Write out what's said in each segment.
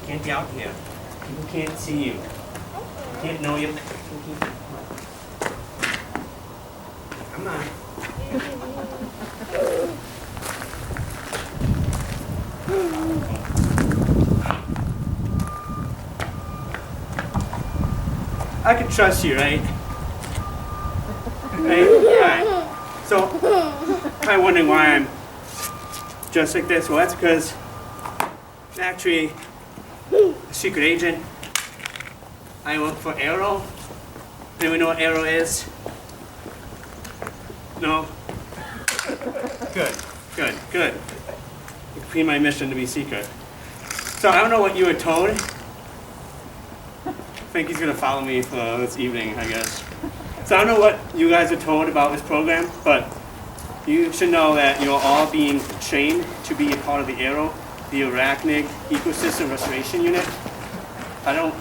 Can't be out here. People can't see you. Can't know you. Come on. I can trust you, right? Right? Alright. So, probably wondering why I'm dressed like this. Well, that's because I'm actually a secret agent. I work for Arrow. Anyone know what Arrow is? No? Good, good, good. You complete my mission to be secret. So I don't know what you were told. I think he's gonna follow me for this evening, I guess. So I don't know what you guys are told about this program, but you should know that you're all being trained to be a part of the Arrow, the Arachnid Ecosystem Restoration Unit. I don't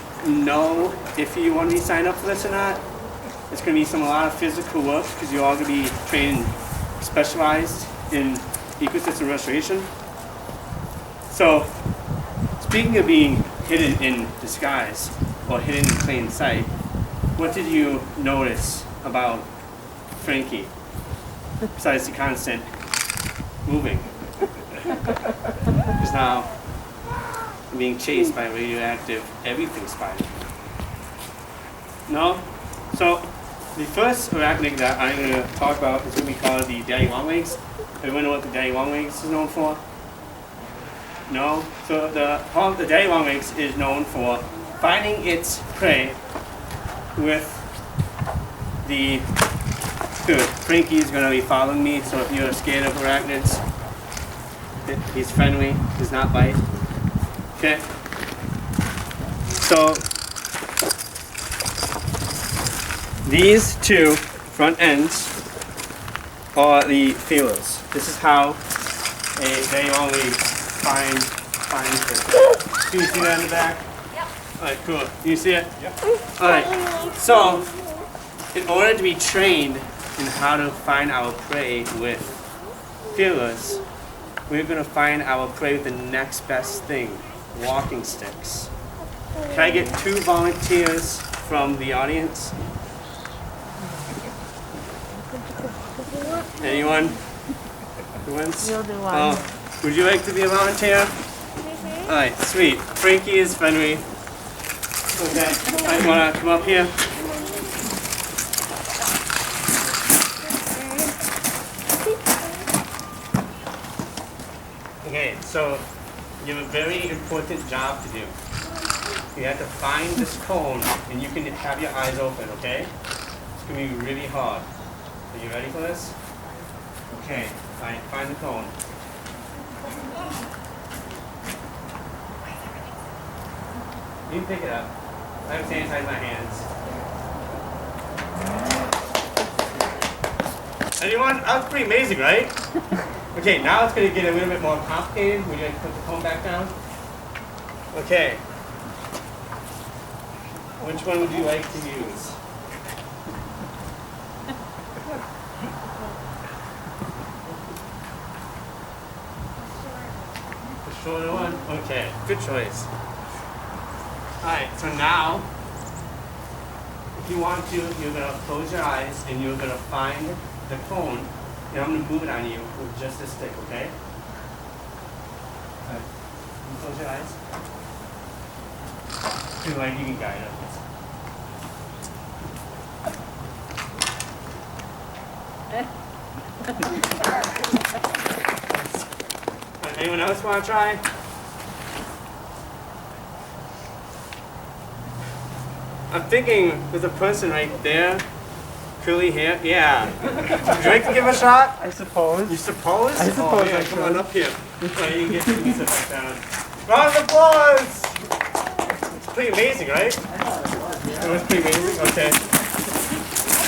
know if you want to be signed up for this or not. It's going to be a lot of physical work because you're all going to be trained and specialized in ecosystem restoration. So, speaking of being hidden in disguise or hidden in plain sight, what did you notice about Frankie besides the constant moving? Because now I'm being chased by a radioactive everything spider. No? So the first arachnid that I'm going to talk about is going to be called the daddy longlegs. Everyone know what the daddy longlegs is known for? No? So the daddy longlegs is known for finding its prey with the good. Frankie is going to be following me, so if you're scared of arachnids, he's friendly, does not bite. Okay? So these two front ends are the feelers. This is how they only find fish. Do you see that in the back? Yep. Alright, cool. Do you see it? Yep. Alright, so in order to be trained in how to find our prey with feelers, we're going to find our prey with the next best thing, walking sticks. Can I get 2 volunteers from the audience? Anyone? Who wants? You'll do one. Oh, would you like to be a volunteer? Alright, sweet. Frankie is friendly. Okay, you want to come up here? Okay, so you have a very important job to do. You have to find this cone, and you can have your eyes open, okay? It's going to be really hard. Are you ready for this? Okay, alright, find the cone. You can pick it up. I have sanitized my hands. Anyone? That was pretty amazing, right? Okay, now it's going to get a little bit more complicated. We're going to put the cone back down. Okay. Which one would you like to use? The shorter one? Okay, good choice. Alright, so now, if you want to, you're going to close your eyes and you're going to find the cone, and I'm going to move it on you with just a stick, okay? Alright, you close your eyes. Feel like you can guide it. Anyone else want to try? I'm thinking there's a person right there, curly hair. Yeah. Would you like to give it a shot? I suppose. You suppose? I suppose yeah, I come could. on up here. So you can get your sit back down. Round of applause! It's pretty amazing, right? It was pretty amazing? Okay.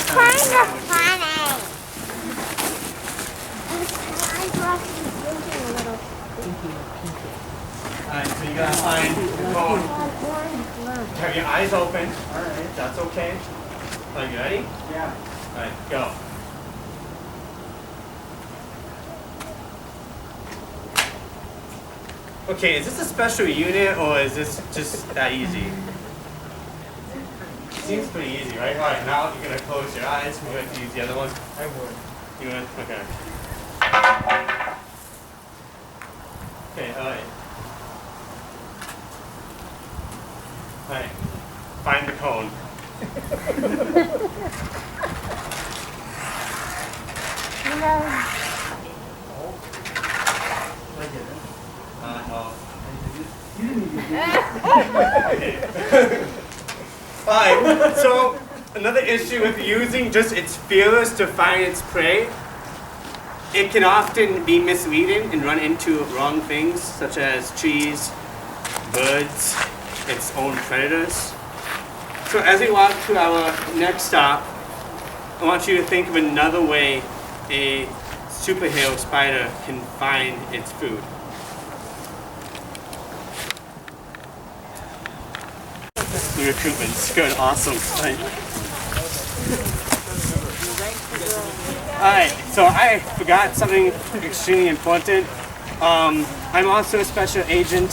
Kind of funny. Alright, so you gotta find the cone. Have your eyes open. Alright. That's okay. Are you ready? Yeah. Alright, go. Okay, is this a special unit or is this just that easy? Seems pretty easy, right? All right, now you're gonna close your eyes. We're going to use the other one. I would. You want? Okay. Okay, all right. All right. Find the cone. No. Okay. Alright, so another issue with using just its feelers to find its prey, it can often be misleading and run into wrong things such as trees, birds, its own predators. So as we walk to our next stop, I want you to think of another way a superhero spider can find its food. The recruitment's good, awesome. Alright, so I forgot something extremely important. I'm also a special agent.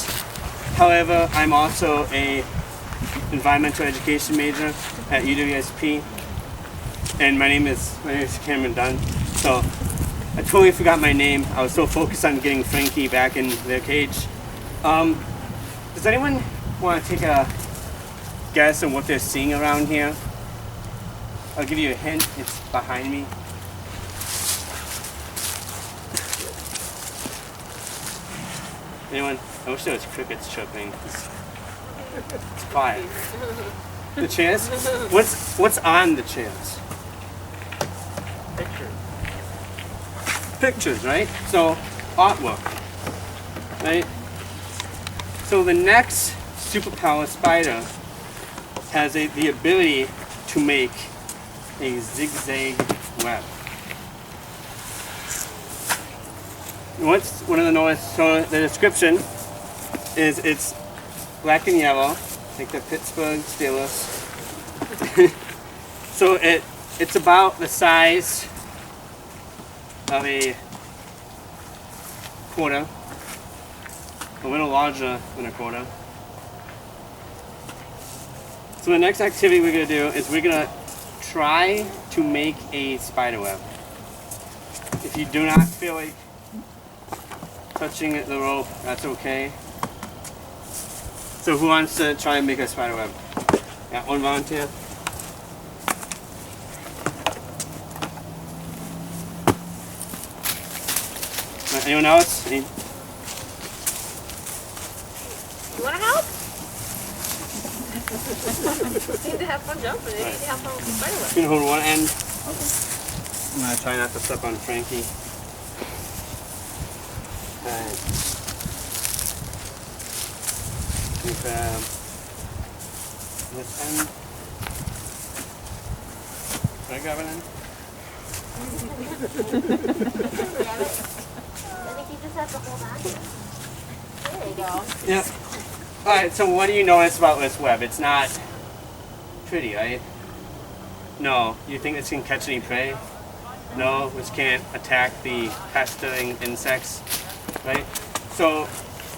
However, I'm also a environmental education major at UWSP. And my name is Cameron Dunn. So I totally forgot my name. I was so focused on getting Frankie back in their cage. Does anyone want to take a guess on what they're seeing around here? I'll give you a hint. It's behind me. Anyone? I wish there was crickets chirping. It's quiet. The chairs? What's on the chairs? Picture. Pictures, right? So artwork, right? So the next superpower spider has the ability to make a zigzag web. What's one of the notice? So the description is it's black and yellow, like the Pittsburgh Steelers. So it's about the size of a quarter, a little larger than a quarter. So the next activity we're going to do is we're going to try to make a spider web. If you do not feel like touching the rope, that's okay. So who wants to try and make a spider web? Got one volunteer? Anyone else? You want to help? You need to have fun jumping. You need to have fun with the spider web. You can hold one end. Okay. I'm going to try not to step on Frankie. Alright. You grab this end. Can I grab an end? Grab it. I think you just have to hold on to it. There you go. Yep. Alright, so what do you notice about this web? It's not pretty, right? No. You think this can catch any prey? No, this can't attack the pestering insects, right? So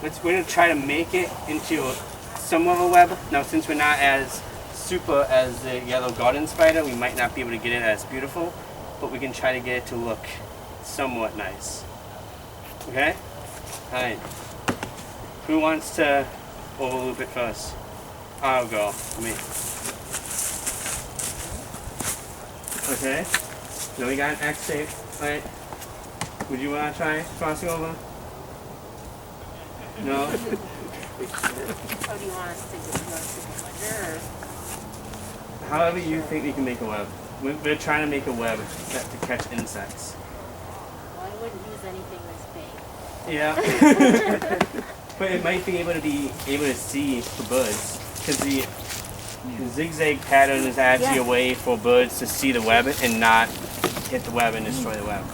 we're going to try to make it into somewhat of a web. Now, since we're not as super as the yellow garden spider, we might not be able to get it as beautiful, but we can try to get it to look somewhat nice. Okay? Alright. Who wants to overloop it first? I'll go. Me. Okay. Now we got an X shape, right? Would you want to try crossing over? No? How do you want us to do it? However you think you can make a web. We're trying to make a web to catch insects. Well, I wouldn't use anything this big. Yeah. But it might be able to see for birds. Because the zigzag pattern is actually a way for birds to see the web and not hit the web and destroy the web.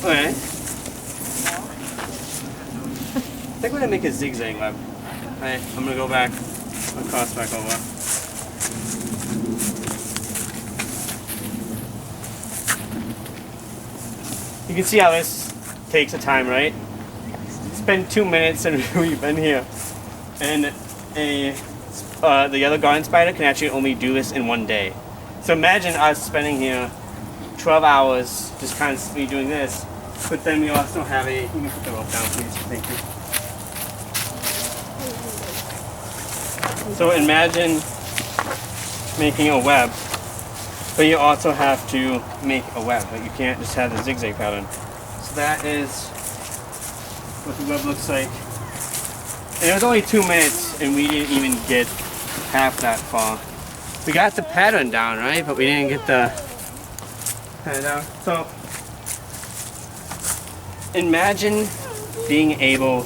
Okay. I think we're going to make a zigzag web. Alright, I'm gonna go back, cross back over. You can see how this takes a time, right? It's been 2 minutes and we've been here. And the other garden spider can actually only do this in 1 day. So imagine us spending here 12 hours just constantly doing this. But then we also have a, you can put the rope down please, thank you. So imagine making a web, but you also have to make a web, but you can't just have the zigzag pattern. So that is what the web looks like. And it was only 2 minutes and we didn't even get half that far. We got the pattern down, right? But we didn't get the pattern down. So imagine being able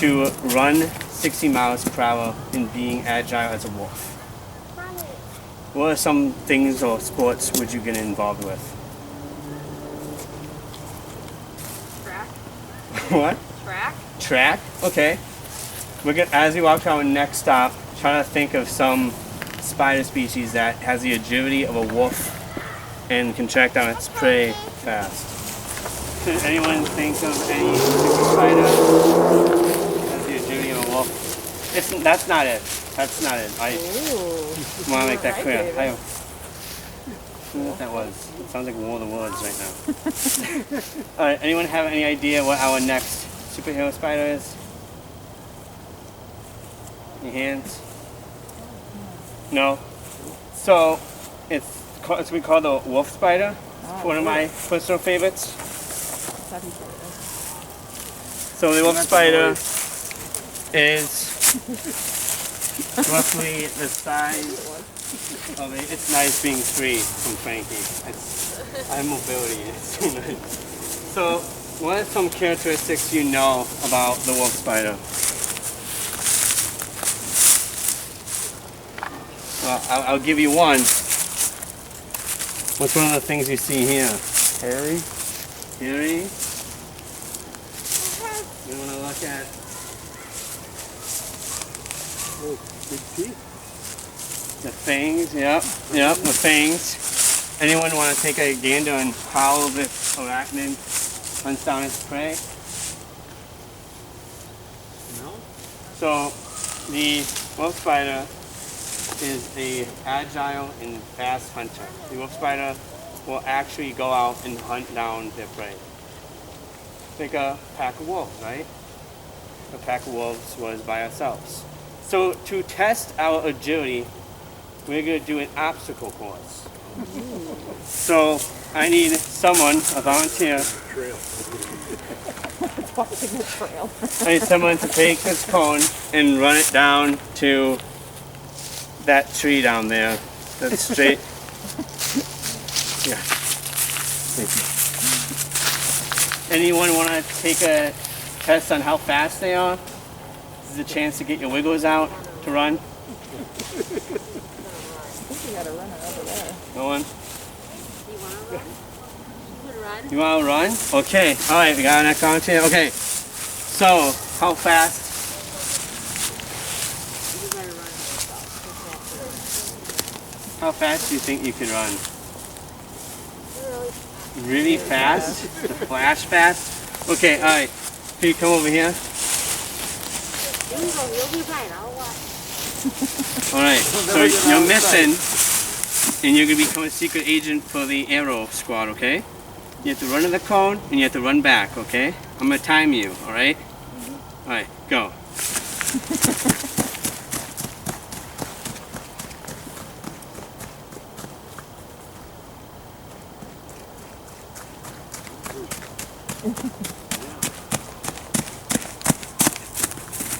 to run 60 miles per hour and being agile as a wolf. What are some things or sports would you get involved with? Track. What? Track. Track? Okay. We're gonna, as we walk to our next stop, try to think of some spider species that has the agility of a wolf and can track down its prey fast. Can anyone think of any spider that has the agility of a wolf? That's not it. That's not it. I want to make that clear. I don't know what that was. It sounds like War of the Worlds right now. Alright, anyone have any idea what our next superhero spider is? Any hands? No? So, it's what we call the wolf spider. It's one of my personal favorites. So the wolf spider is roughly the size of it. It's nice being free from Frankie. I have mobility. It's so nice. So, what are some characteristics you know about the wolf spider? Well, I'll give you one. What's one of the things you see here? Hairy. Hairy. You want to look at? Oh, big teeth. The fangs, yep, the fangs. Anyone want to take a gander on how this arachnid hunts down its prey? No? So, the wolf spider is a agile and fast hunter. The wolf spider will actually go out and hunt down their prey. Like a pack of wolves, right? A pack of wolves was by ourselves. So to test our agility, we're going to do an obstacle course. So I need someone, a volunteer. Trail. Walking the trail. I need someone to take this cone and run it down to that tree down there. That's straight. Yeah. Thank you. Anyone want to take a test on how fast they are? This is a chance to get your wiggles out to run. I think you got a runner over there. No one? You want to run? You could run. You want to run? Okay. All right. We got our next volunteer. Okay. So, how fast? You better run. How fast do you think you could run? Really Really fast? The flash fast? Okay. All right. Can you come over here? All right. So you're missing, and you're gonna become a secret agent for the Arrow Squad. Okay? You have to run to the cone, and you have to run back. Okay? I'm gonna time you. All right? All right. Go.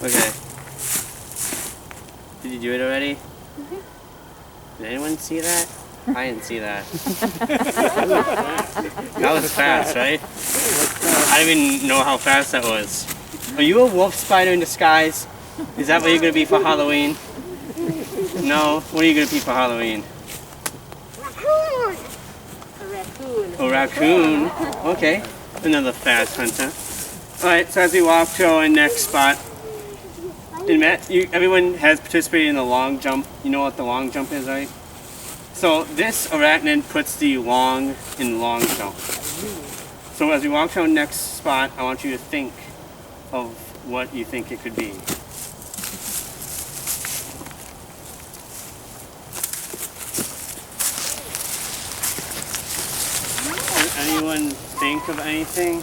Okay. Did you do it already? Did anyone see that? I didn't see that. That was fast, right? I didn't even know how fast that was. Are you a wolf spider in disguise? Is that what you're going to be for Halloween? No? What are you going to be for Halloween? A raccoon. A raccoon. Okay. Another fast hunter. Alright, so as we walk to our next spot, everyone has participated in the long jump. You know what the long jump is, right? So this arachnid puts the long in long jump. So as we walk to our next spot, I want you to think of what you think it could be. Does anyone think of anything?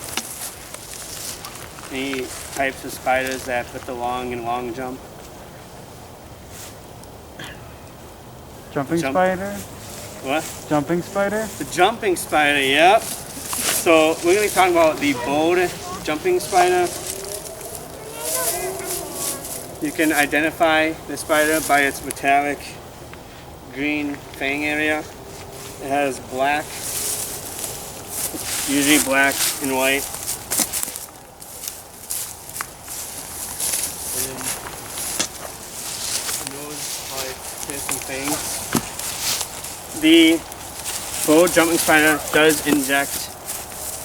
Any types of spiders that put the long in long jump? Jumping Jump. spider? What? Jumping spider? The jumping spider, yep. So we're going to be talking about the bold jumping spider. You can identify the spider by its metallic green fang area. It has black, usually black and white. And nose like piercing fangs. The bold jumping spider does inject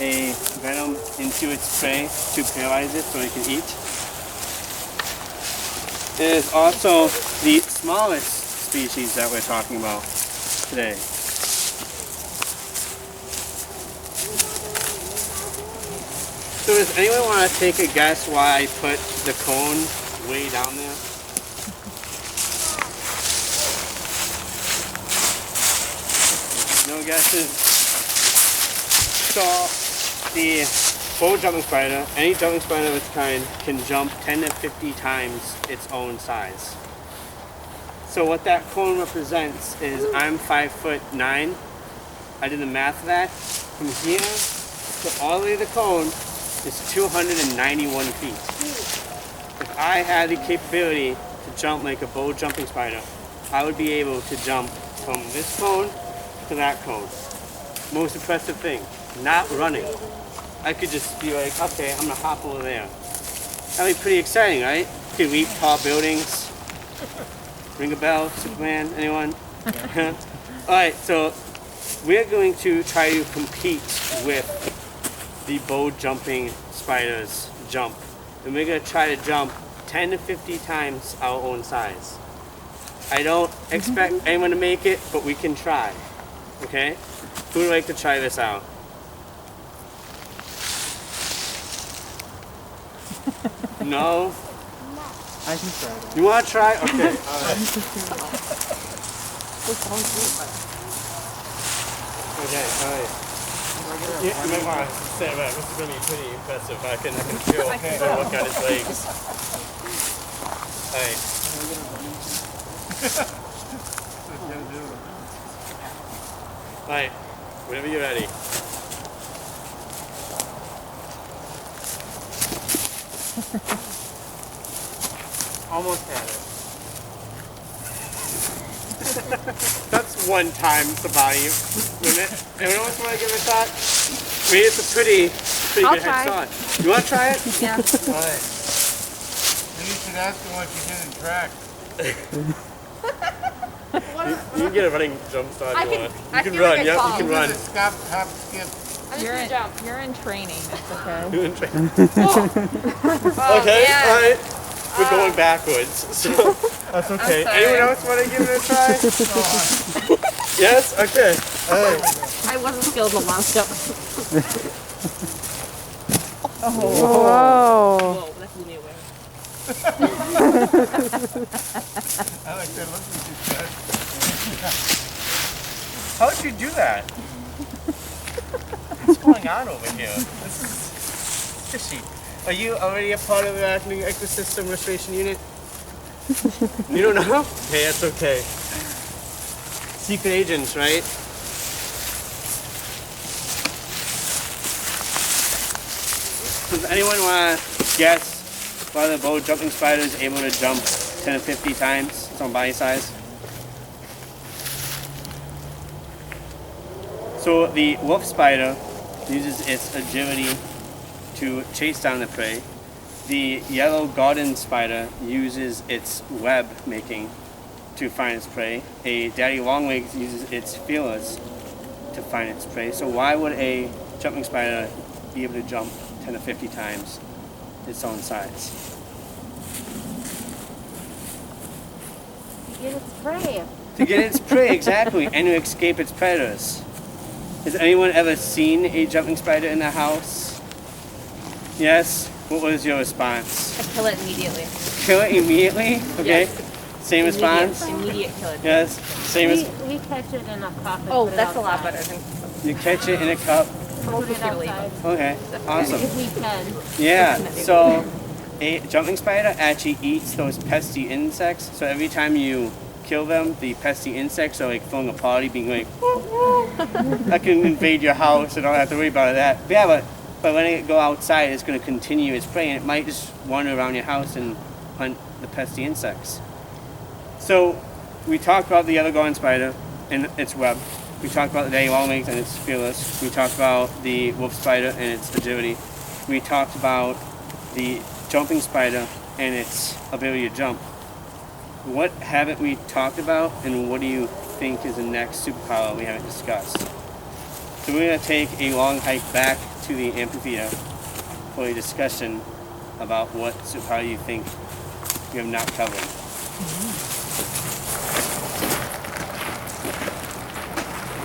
a venom into its prey to paralyze it so it can eat. It is also the smallest species that we're talking about today. So does anyone want to take a guess why I put the cone way down there? No guesses? So the bold jumping spider, any jumping spider of its kind, can jump 10 to 50 times its own size. So what that cone represents is I'm 5'9". I did the math of that. From here to all the way to the cone is 291 feet. If I had the capability to jump like a bold jumping spider, I would be able to jump from this cone to that cone. Most impressive thing, not running. I could just be like, okay, I'm gonna hop over there. That'd be pretty exciting, right? You could leap tall buildings. Ring a bell, Superman, anyone? Alright, so we're going to try to compete with the bold jumping spider's jump. And we're gonna try to jump 10 to 50 times our own size. I don't expect anyone to make it, but we can try. Okay? Who would like to try this out? No? I can try that. You want to try? Okay. Alright. Okay, alright. Yeah, you might want to say that. This is going to be pretty impressive. I can feel the look on his legs. Alright. Alright, whenever you're ready. Almost had it. That's one time the volume limit. Anyone else want to give it a shot? I mean, it's a pretty I'll good try. head start. You want to try it? Yeah. Alright. Then you should ask him what you did in track. You can get a running jump start if you want. I You can feel run, like I yep, you fall. can run. Just stop, hop, skip. You're in training. It's okay. You can try. Oh, Okay, man. alright. We're going backwards, so that's okay. sorry. Anyone else want to give it a try? Yes? Okay. Alright. I wasn't skilled in the last jump. Whoa. Whoa, that blew me away. I like that look that you said. How did you do that? What's going on over here? This is fishy. Are you already a part of the Arachnid Ecosystem Restoration Unit? You don't know? Hey, that's okay. Secret agents, right? Does anyone want to guess why the bow jumping spider is able to jump 10 to 50 times its own body size? So the wolf spider uses its agility to chase down the prey. The yellow garden spider uses its web making to find its prey. A daddy longlegs uses its feelers to find its prey. So why would a jumping spider be able to jump 10 to 50 times its own size? You get its prey. To get its prey, exactly, and to escape its predators. Has anyone ever seen a jumping spider in their house? Yes? What was your response? I kill it immediately. Kill it immediately? Okay. Yes. Same response? Immediate kill it. Yes. Same as We catch it in a cup. And Oh, put it that's a lot outside. better than you catch it in a cup. Put it outside. Okay. Awesome. If we can. Yeah. So a jumping spider actually eats those pesky insects. So every time you kill them, the pesky insects are like throwing a party, being like, I can invade your house and I don't have to worry about that. But yeah, but when it go outside, it's going to continue its prey, and it might just wander around your house and hunt the pesky insects. So we talked about the other garden spider and its web. We talked about the daddy long legs and its fearless. We talked about the wolf spider and its agility. We talked about the jumping spider and its ability to jump. What haven't we talked about, and what do you think is the next superpower we haven't discussed? So we're going to take a long hike back to the amphitheater for a discussion about what superpower you think we have not covered.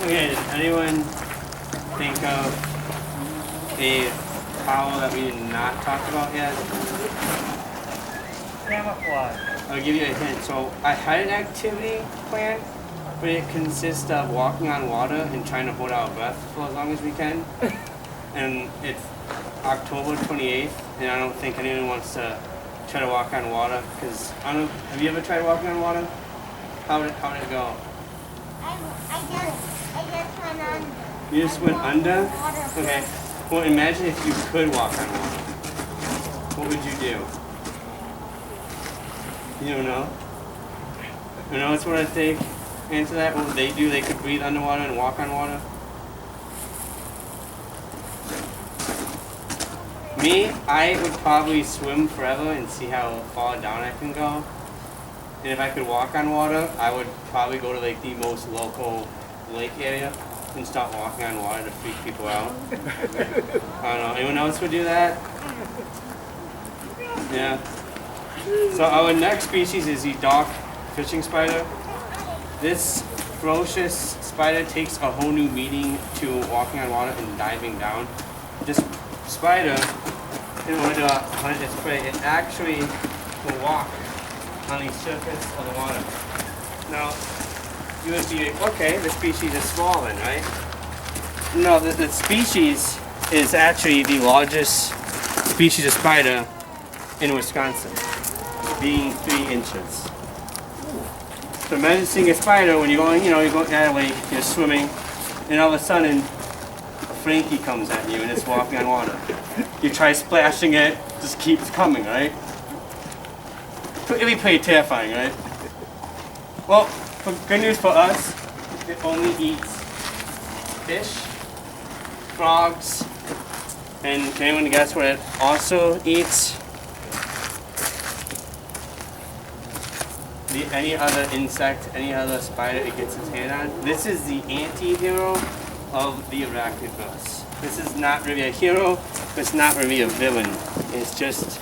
Okay, does anyone think of a power that we did not talk about yet? Camouflage. I'll give you a hint. So I had an activity plan, but it consists of walking on water and trying to hold our breath for as long as we can. And it's October 28th, and I don't think anyone wants to try to walk on water, because I don't know, have you ever tried walking on water? How did it go? I just went on. You just went under? Okay. Well, imagine if you could walk on water. What would you do? You don't know? You know what's what I think? Answer that. What would they do? They could breathe underwater and walk on water. Me, I would probably swim forever and see how far down I can go. And if I could walk on water, I would probably go to like the most local lake area and start walking on water to freak people out. I don't know. Anyone else would do that? Yeah. So our next species is the dock fishing spider. This ferocious spider takes a whole new meaning to walking on water and diving down. This spider, in order to hunt its prey, it actually will walk on the surface of the water. Now, you would be like, okay, the species is small then, right? No, the species is actually the largest species of spider in Wisconsin, being 3 inches. So imagine seeing a spider when you're going, you're going down a lake, you're swimming, and all of a sudden, a Frankie comes at you and it's walking on water. You try splashing it, just keeps coming, right? It'd be pretty terrifying, right? Well, good news for us, it only eats fish, frogs, and can anyone guess what it also eats? Any other insect, any other spider it gets its hand on. This is the anti-hero of the Arachnid-Verse. This is not really a hero, but it's not really a villain. It's just,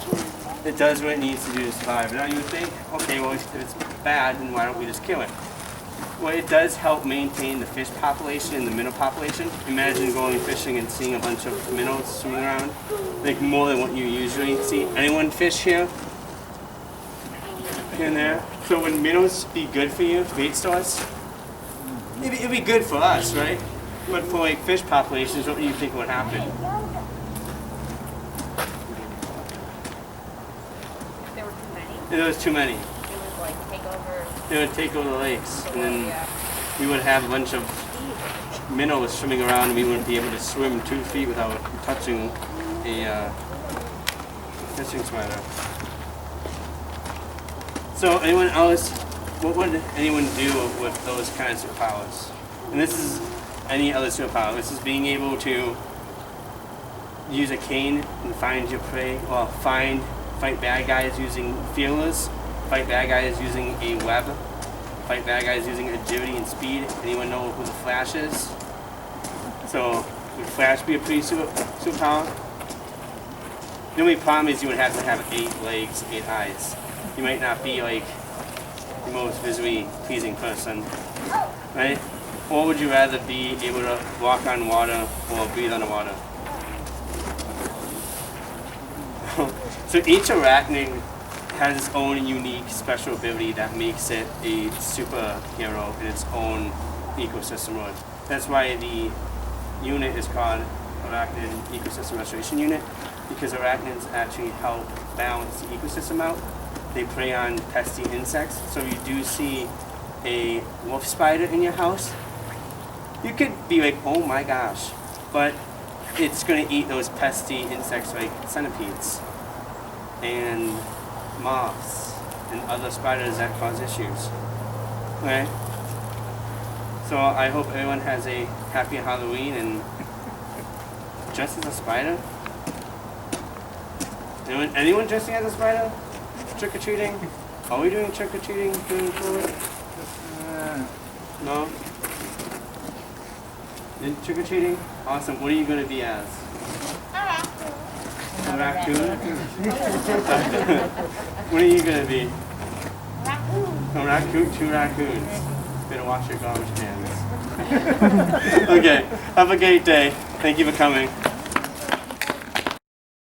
it does what it needs to do to survive. Now you would think, okay, well if it's bad, then why don't we just kill it? Well, it does help maintain the fish population and the minnow population. Imagine going fishing and seeing a bunch of minnows swimming around, like more than what you usually see. Anyone fish here? Here and there? So would minnows be good for you, bait stores? It'd be good for us, right? But for like fish populations, what do you think would happen? If there were too many, If there was too many. it would like take over. They would take over the lakes, and then we would have a bunch of minnows swimming around, and we wouldn't be able to swim 2 feet without touching a fishing spider. So anyone else, what would anyone do with those kinds of powers? And this is any other superpower. This is being able to use a cane and find your prey, or fight bad guys using feelers, fight bad guys using a web, fight bad guys using agility and speed. Anyone know who the Flash is? So would Flash be a pretty superpower? The only problem is you would have to have 8 legs, 8 eyes. You might not be like the most visually pleasing person, right? Or would you rather be able to walk on water or breathe underwater? So each arachnid has its own unique special ability that makes it a superhero in its own ecosystem world. That's why the unit is called Arachnid Ecosystem Restoration Unit, because arachnids actually help balance the ecosystem out. They prey on pesky insects. So if you do see a wolf spider in your house, you could be like, oh my gosh, but it's going to eat those pesky insects like centipedes and moths and other spiders that cause issues. Okay? So I hope everyone has a happy Halloween and dressed as a spider. Anyone dressing as a spider? Trick-or-treating? Are we doing trick-or-treating moving forward? No? Trick-or-treating? Awesome. What are you going to be as? A raccoon? What are you going to be? A raccoon? 2 raccoons. Better wash your garbage cans. Okay. Have a great day. Thank you for coming.